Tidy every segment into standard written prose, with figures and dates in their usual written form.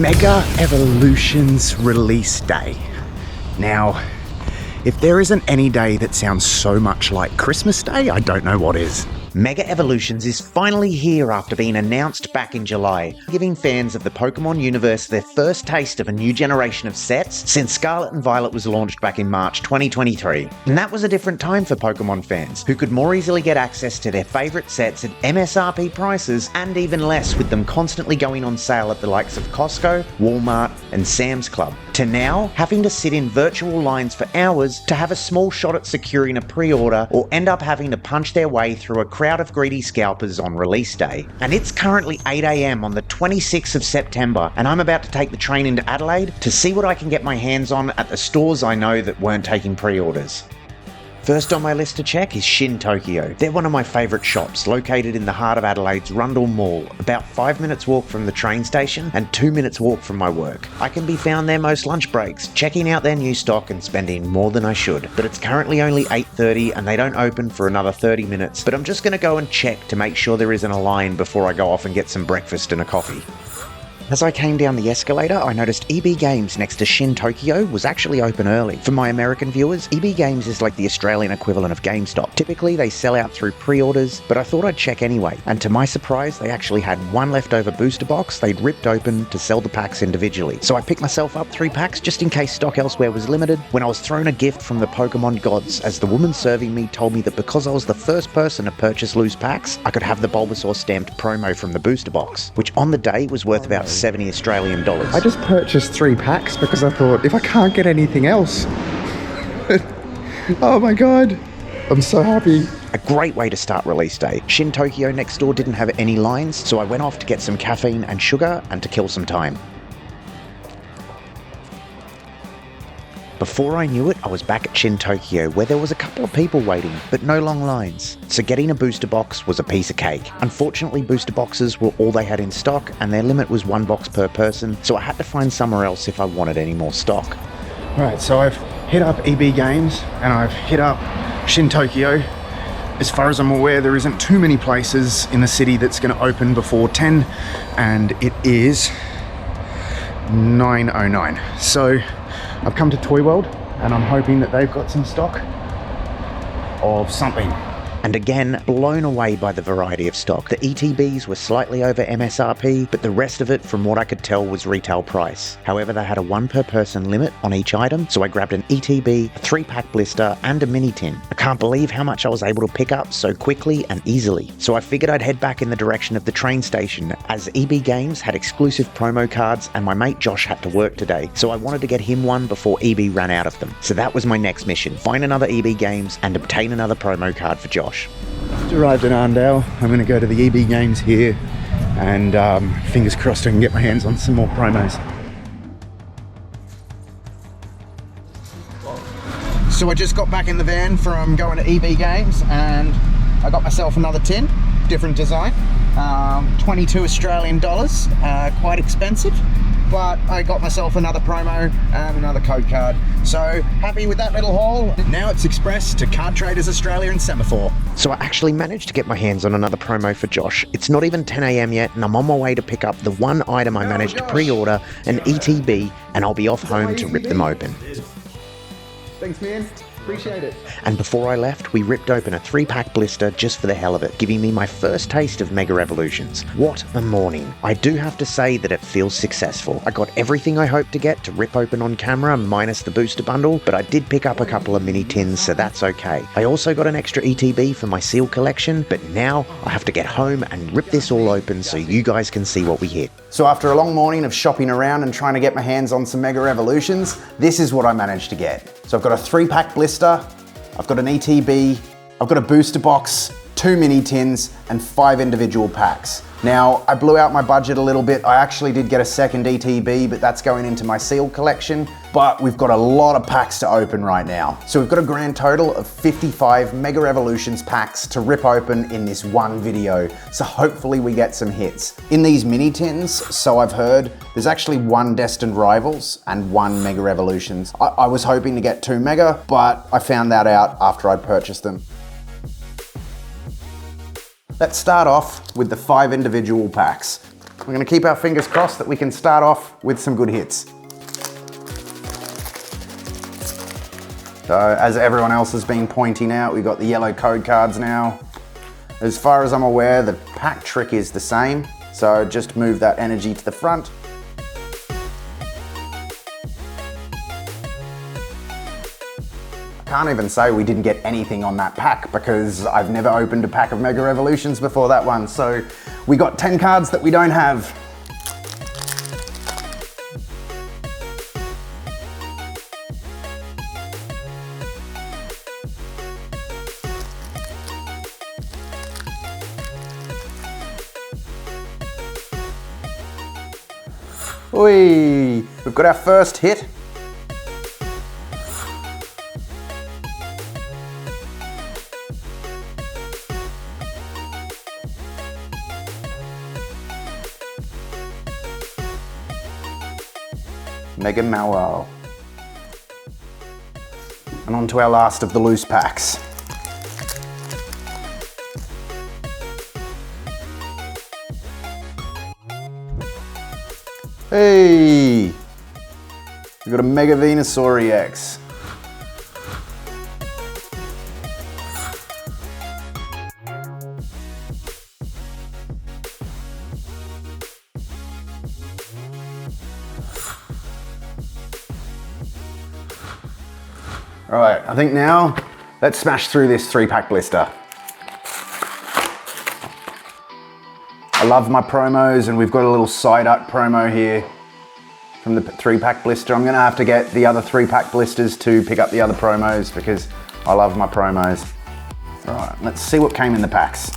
Mega Evolutions release day. Now, if there isn't any day that sounds so much like Christmas Day, I don't know what is. Mega Evolutions is finally here after being announced back in July, giving fans of the Pokémon universe their first taste of a new generation of sets since Scarlet and Violet was launched back in March 2023. And that was a different time for Pokémon fans, who could more easily get access to their favourite sets at MSRP prices and even less, with them constantly going on sale at the likes of Costco, Walmart and Sam's Club, to now having to sit in virtual lines for hours to have a small shot at securing a pre-order or end up having to punch their way through a crowd of greedy scalpers on release day. And it's currently 8 AM on the 26th of September, and I'm about to take the train into Adelaide to see what I can get my hands on at the stores I know that weren't taking pre-orders. First on my list to check is Shin Tokyo. They're one of my favourite shops, located in the heart of Adelaide's Rundle Mall, about 5 minutes walk from the train station and 2 minutes walk from my work. I can be found there most lunch breaks, checking out their new stock and spending more than I should. But it's currently only 8:30 and they don't open for another 30 minutes, but I'm just going to go and check to make sure there isn't a line before I go off and get some breakfast and a coffee. As I came down the escalator, I noticed EB Games next to Shin Tokyo was actually open early. For my American viewers, EB Games is like the Australian equivalent of GameStop. Typically, they sell out through pre-orders, but I thought I'd check anyway. And to my surprise, they actually had one leftover booster box they'd ripped open to sell the packs individually. So I picked myself up 3 packs just in case stock elsewhere was limited, when I was thrown a gift from the Pokemon gods, as the woman serving me told me that because I was the first person to purchase loose packs, I could have the Bulbasaur stamped promo from the booster box, which on the day was worth about 70 Australian dollars. I just purchased 3 packs because I thought, if I can't get anything else. Oh my god, I'm so happy. A great way to start release day. Shin Tokyo next door didn't have any lines, so I went off to get some caffeine and sugar and to kill some time. Before I knew it, I was back at Shin Tokyo, where there was a couple of people waiting, but no long lines. So getting a booster box was a piece of cake. Unfortunately, booster boxes were all they had in stock, and their limit was 1 box per person, so I had to find somewhere else if I wanted any more stock. Alright, so I've hit up EB Games, and I've hit up Shin Tokyo. As far as I'm aware, there isn't too many places in the city that's going to open before 10, and it is 9:09. So I've come to Toy World and I'm hoping that they've got some stock of something. And again, blown away by the variety of stock. The ETBs were slightly over MSRP, but the rest of it, from what I could tell, was retail price. However, they had a 1 per person limit on each item, so I grabbed an ETB, a 3-pack blister, and a mini tin. I can't believe how much I was able to pick up so quickly and easily. So I figured I'd head back in the direction of the train station, as EB Games had exclusive promo cards and my mate Josh had to work today, so I wanted to get him one before EB ran out of them. So that was my next mission, find another EB Games and obtain another promo card for Josh. Just arrived in Arndale. I'm going to go to the EB Games here and fingers crossed I can get my hands on some more promos. So I just got back in the van from going to EB Games and I got myself another tin, different design, 22 Australian dollars, quite expensive. But I got myself another promo and another code card. So happy with that little haul. Now it's express to Card Traders Australia and Semaphore. So I actually managed to get my hands on another promo for Josh. It's not even 10 AM yet and I'm on my way to pick up the one item I managed to pre-order, an ETB, and I'll be off home to rip them open. Thanks, man. Appreciate it. And before I left, we ripped open a 3-pack blister just for the hell of it, giving me my first taste of Mega Evolutions. What a morning. I do have to say that it feels successful. I got everything I hoped to get to rip open on camera, minus the booster bundle, but I did pick up a couple of mini tins, so that's okay. I also got an extra ETB for my seal collection, but now I have to get home and rip this all open so you guys can see what we hit. So after a long morning of shopping around and trying to get my hands on some Mega Evolutions, this is what I managed to get. So I've got a 3-pack blister, I've got an ETB, I've got a booster box, 2 mini tins, and 5 individual packs. Now, I blew out my budget a little bit. I actually did get a second ETB, but that's going into my seal collection. But we've got a lot of packs to open right now. So we've got a grand total of 55 Mega Evolutions packs to rip open in this one video. So hopefully we get some hits. In these mini tins, so I've heard, there's actually 1 Destined Rivals and 1 Mega Evolutions. I was hoping to get 2 Mega, but I found that out after I'd purchased them. Let's start off with the 5 individual packs. We're gonna keep our fingers crossed that we can start off with some good hits. So as everyone else has been pointing out, we've got the yellow code cards now. As far as I'm aware, the pack trick is the same. So just move that energy to the front. I can't even say we didn't get anything on that pack because I've never opened a pack of Mega Revolutions before that one. So we got 10 cards that we don't have. Oi, we've got our first hit. Mega Mallow. And on to our last of the loose packs. Hey! We've got a Mega Venusaur EX. All right, I think now let's smash through this 3-pack blister. I love my promos, and we've got a little side art promo here from the 3-pack blister. I'm gonna have to get the other 3-pack blisters to pick up the other promos because I love my promos. All right, let's see what came in the packs.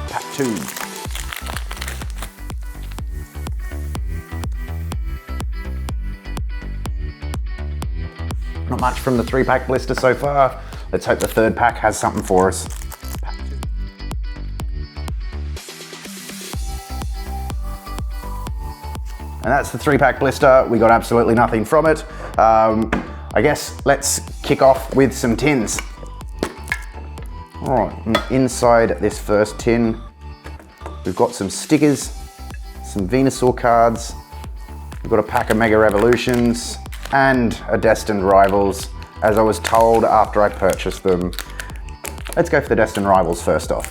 Pack 2. Not much from the 3-pack blister so far. Let's hope the 3rd pack has something for us. Pack 2. And that's the 3-pack blister. We got absolutely nothing from it. I guess let's kick off with some tins. All right, inside this first tin, we've got some stickers, some Venusaur cards. We've got a pack of Mega Revolutions, and a Destined Rivals, as I was told after I purchased them. Let's go for the Destined Rivals first off.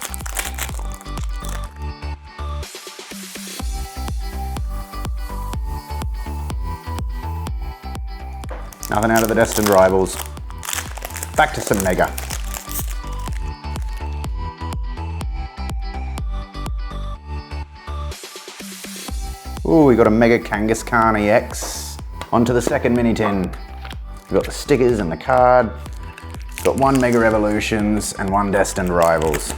Nothing out of the Destined Rivals. Back to some Mega. Ooh, we got a Mega Kangaskhan EX. Onto the second mini tin. We've got the stickers and the card. We've got 1 Mega Revolutions and 1 Destined Rivals.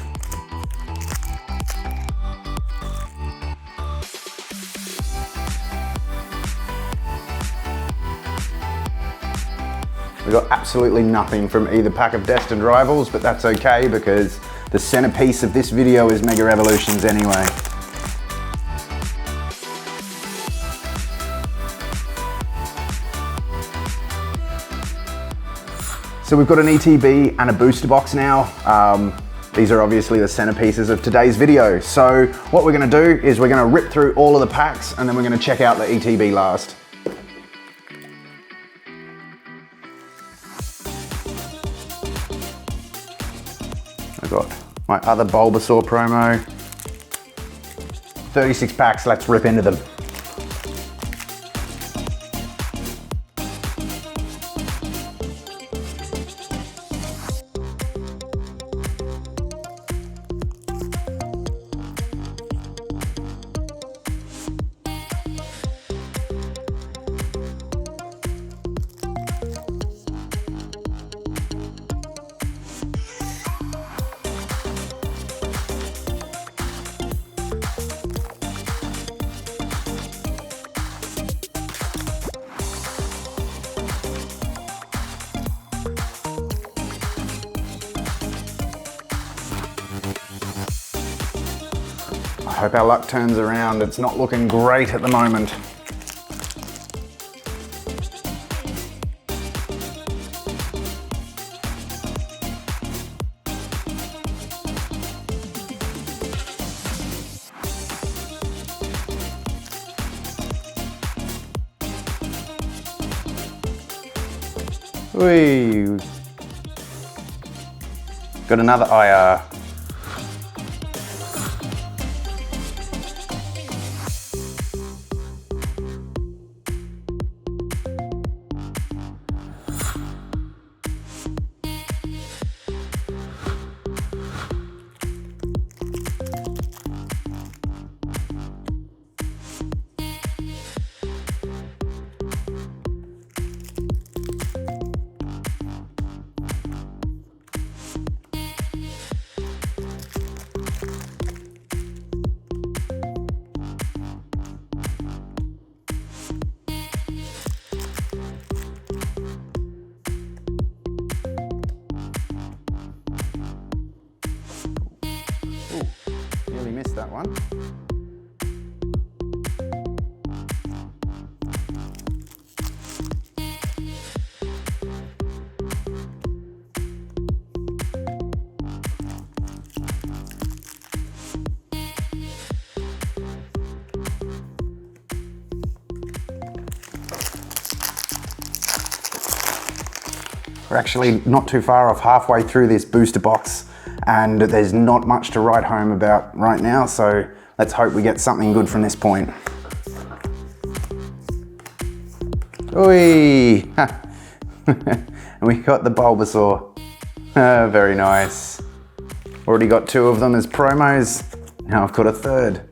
We got absolutely nothing from either pack of Destined Rivals, but that's okay because the centerpiece of this video is Mega Revolutions anyway. So we've got an ETB and a booster box now. These are obviously the centerpieces of today's video. So what we're gonna do is we're gonna rip through all of the packs and then we're gonna check out the ETB last. I've got my other Bulbasaur promo. 36 packs, let's rip into them. I hope our luck turns around. It's not looking great at the moment. Whee. Got another IR. Nearly missed that one. We're actually not too far off, halfway through this booster box, and there's not much to write home about right now, so let's hope we get something good from this point. Oi! And we got the Bulbasaur. Very nice. Already got 2 of them as promos. Now I've got a 3rd.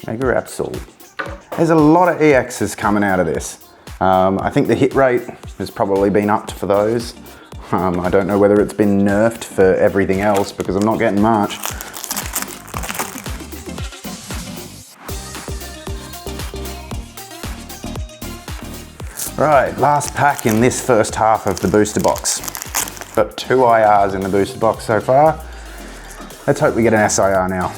Mega Absol. There's a lot of EXs coming out of this. I think the hit rate has probably been upped for those. I don't know whether it's been nerfed for everything else because I'm not getting much. Right, last pack in this first half of the booster box. Got 2 IRs in the booster box so far. Let's hope we get an SIR now.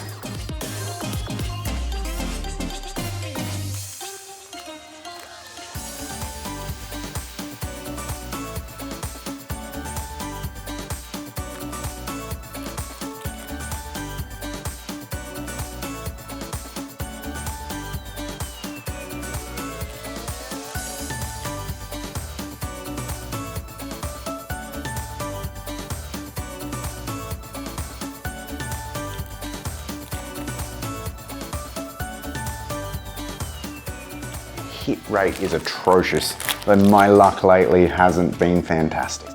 Hit rate is atrocious, but my luck lately hasn't been fantastic.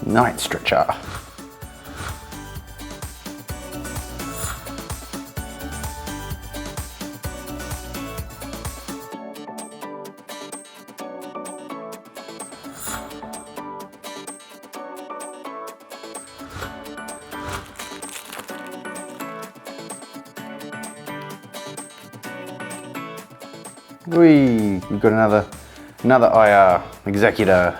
Night Stretcher. We've got another IR Executor.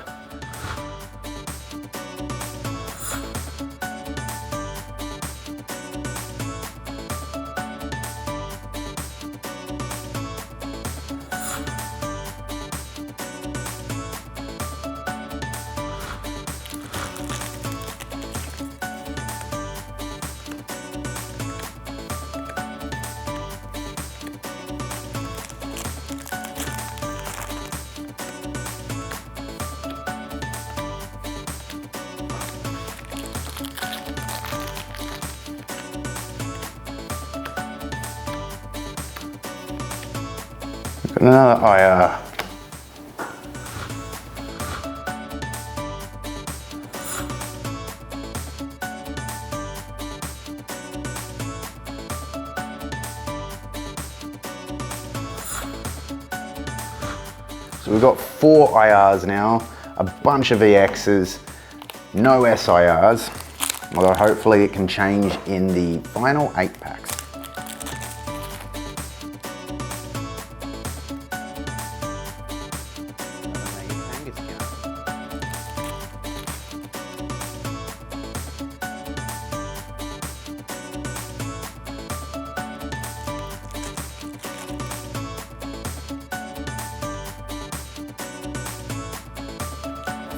Got another IR. So we've got 4 IRs now, a bunch of EXs, no SIRs, although hopefully it can change in the final 8 packs.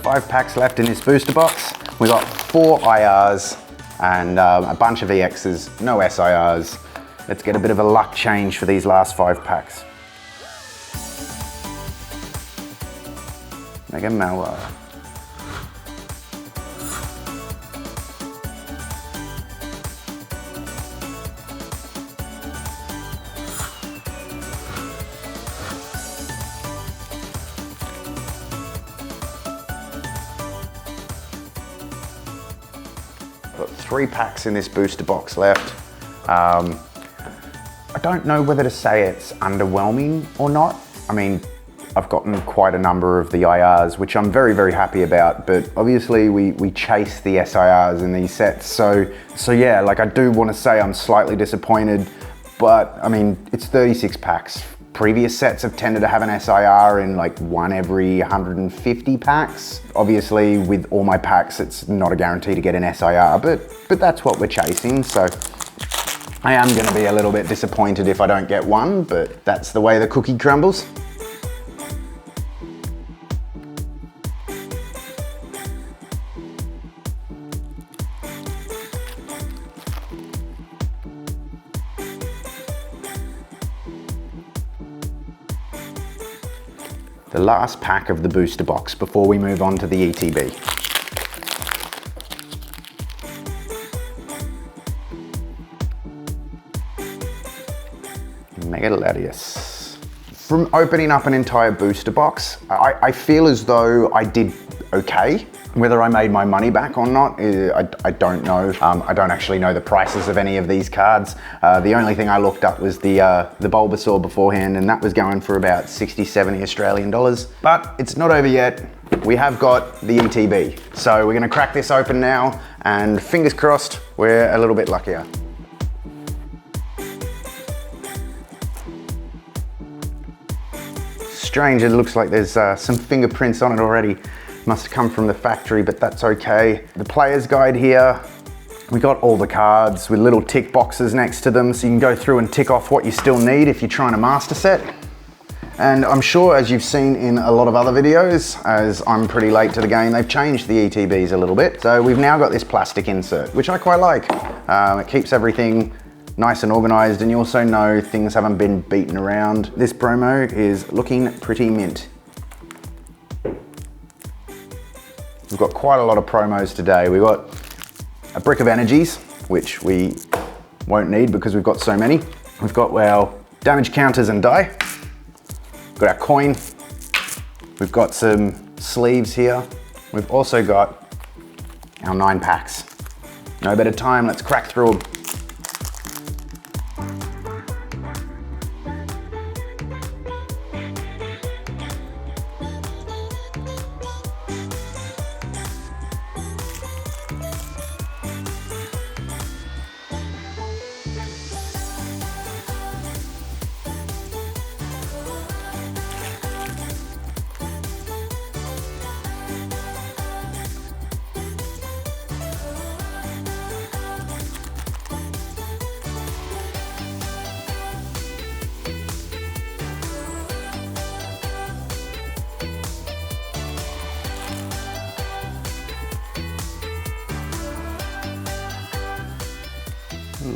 5 packs left in this booster box. We got 4 IRs and a bunch of EXs, no SIRs. Let's get a bit of a luck change for these last 5 packs. Mega Mallow. Got 3 packs in this booster box left. I don't know whether to say it's underwhelming or not. I mean, I've gotten quite a number of the IRs, which I'm very, very happy about, but obviously we chase the SIRs in these sets. So yeah, like I do want to say I'm slightly disappointed, but I mean, it's 36 packs. Previous sets have tended to have an SIR in like 1 every 150 packs. Obviously, with all my packs, it's not a guarantee to get an SIR, but that's what we're chasing. So I am going to be a little bit disappointed if I don't get one, but that's the way the cookie crumbles. The last pack of the booster box before we move on to the ETB. Mega Latias. From opening up an entire booster box, I feel as though I did okay. Whether I made my money back or not, I don't know. I don't actually know the prices of any of these cards. The only thing I looked up was the Bulbasaur beforehand, and that was going for about 60, 70 Australian dollars. But it's not over yet. We have got the ETB. So we're gonna crack this open now, and fingers crossed, we're a little bit luckier. Strange, it looks like there's some fingerprints on it already. Must have come from the factory, but that's okay. The player's guide here. We got all the cards with little tick boxes next to them, so you can go through and tick off what you still need if you're trying to master set. And I'm sure, as you've seen in a lot of other videos, as I'm pretty late to the game, they've changed the ETBs a little bit. So we've now got this plastic insert, which I quite like. It keeps everything nice and organized, and you also know things haven't been beaten around. This promo is looking pretty mint. We've got quite a lot of promos today. We've got a brick of energies, which we won't need because we've got so many. We've got our damage counters and die. We've got our coin. We've got some sleeves here. We've also got our 9 packs. No better time, let's crack through them.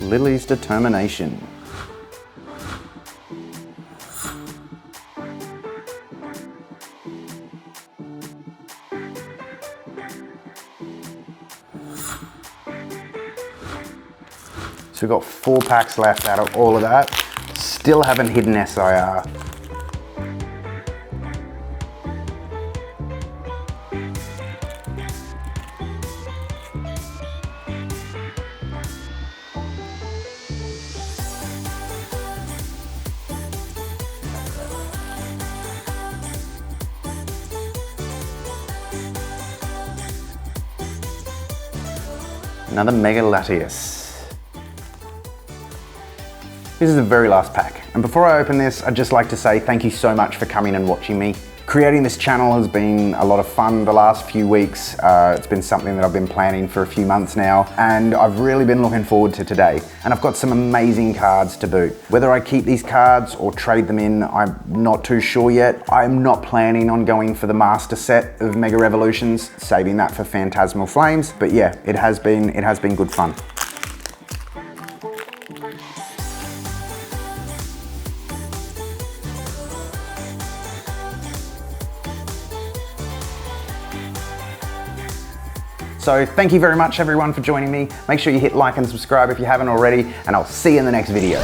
Lily's Determination. So we've got 4 packs left out of all of that. Still haven't hit an SIR. Another Mega Latias. This is the very last pack. And before I open this, I'd just like to say thank you so much for coming and watching me. Creating this channel has been a lot of fun the last few weeks. It's been something that I've been planning for a few months now, and I've really been looking forward to today. And I've got some amazing cards to boot. Whether I keep these cards or trade them in, I'm not too sure yet. I'm not planning on going for the master set of Mega Revolutions, saving that for Phantasmal Flames. But yeah, it has been good fun. So thank you very much everyone for joining me. Make sure you hit like and subscribe if you haven't already, and I'll see you in the next video.